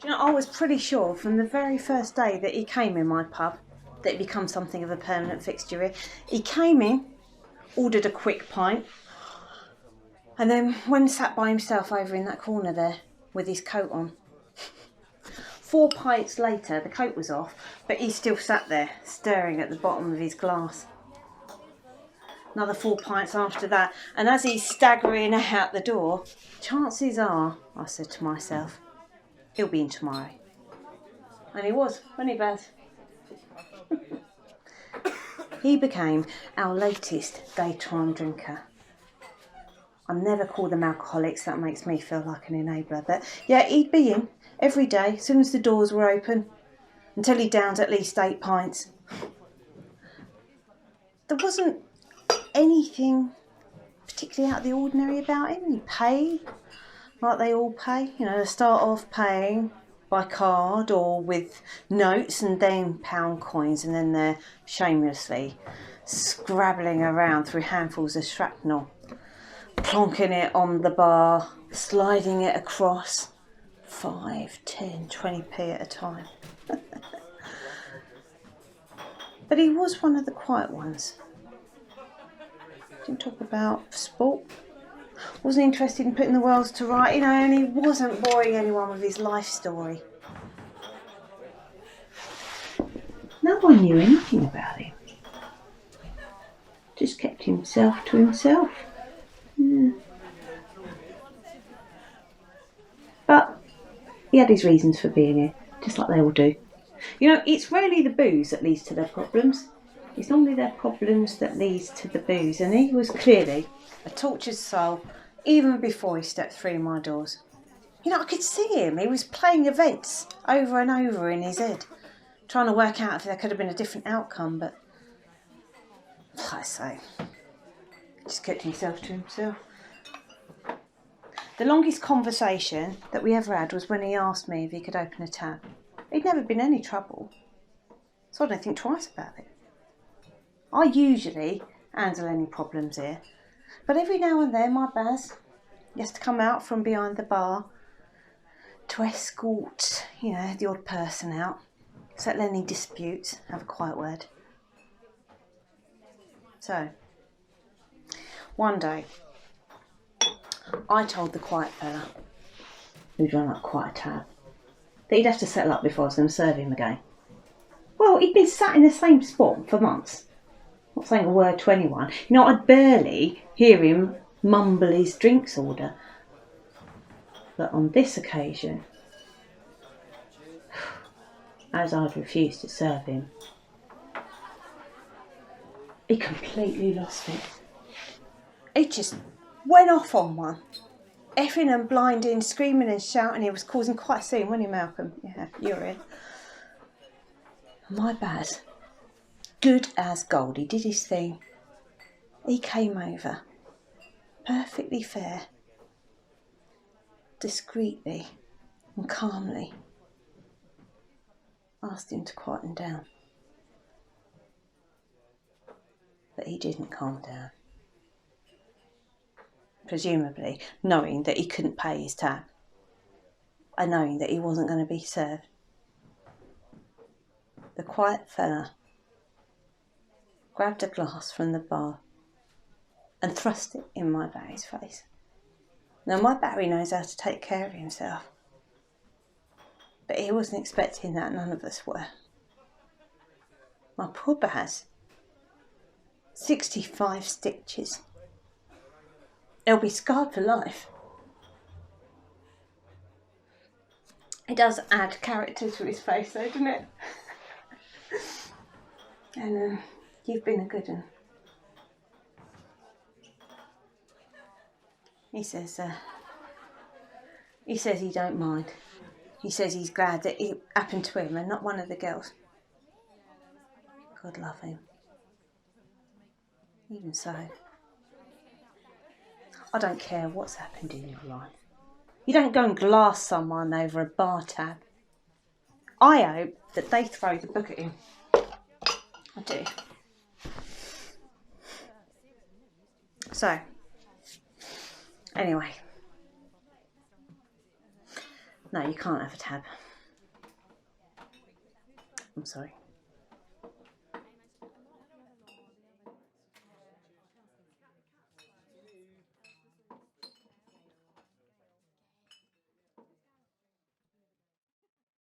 Do you know, I was pretty sure from the very first day that he came in my pub that he'd become something of a permanent fixture here. He came in, ordered a quick pint, and then when sat by himself over in that corner there with his coat on, 4 pints later the coat was off, but he still sat there staring at the bottom of his glass. Another 4 pints after that, and as he's staggering out the door, chances are, I said to myself, he'll be in tomorrow. And he was, wasn't he, Baz? He became our latest daytime drinker. I never call them alcoholics, that makes me feel like an enabler. But yeah, he'd be in every day as soon as the doors were open until he downed at least 8 pints. There wasn't anything particularly out of the ordinary about him. He paid like they all pay. You know, they start off paying by card or with notes and then pound coins, and then they're shamelessly scrabbling around through handfuls of shrapnel, plonking it on the bar, sliding it across 5, 10, 20p at a time. But he was one of the quiet ones. Didn't talk about sport. Wasn't interested in putting the world to right, you know, and he wasn't boring anyone with his life story. No one knew anything about him. Just kept himself to himself. Yeah. But he had his reasons for being here, just like they all do. You know, it's rarely the booze that leads to their problems. It's normally their problems that leads to the booze, and he was clearly a tortured soul even before he stepped through my doors. You know, I could see him. He was playing events over and over in his head, trying to work out if there could have been a different outcome, but like I say, just kept himself to himself. The longest conversation that we ever had was when he asked me if he could open a tab. He'd never been in any trouble, so I don't think twice about it. I usually handle any problems here, but every now and then my Baz, he has to come out from behind the bar to escort, you know, the odd person out, settle any disputes, have a quiet word. So, one day, I told the quiet fella, who'd run up quite a tab, that he'd have to settle up before I was going to serve him again. Well, he'd been sat in the same spot for months, not saying a word to anyone. You know, I'd barely hear him mumble his drinks order. But on this occasion, as I'd refused to serve him, he completely lost it. He just went off on one, effing and blinding, screaming and shouting. He was causing quite a scene, wasn't he, Malcolm? Yeah, you're in. My bad. Good as gold. He did his thing. He came over, perfectly fair, discreetly and calmly asked him to quieten down. But he didn't calm down. Presumably knowing that he couldn't pay his tab and knowing that he wasn't going to be served. The quiet fella grabbed a glass from the bar and thrust it in my Barry's face. Now, my Barry knows how to take care of himself, but he wasn't expecting that. None of us were. My poor Baz, 65 stitches. He'll be scarred for life. It does add character to his face, though, doesn't it? And you've been a good one. He says he don't mind. He says he's glad that it happened to him and not one of the girls. God love him. Even so, I don't care what's happened in your life. You don't go and glass someone over a bar tab. I hope that they throw the book at him. I do. So, anyway. No, you can't have a tab. I'm sorry.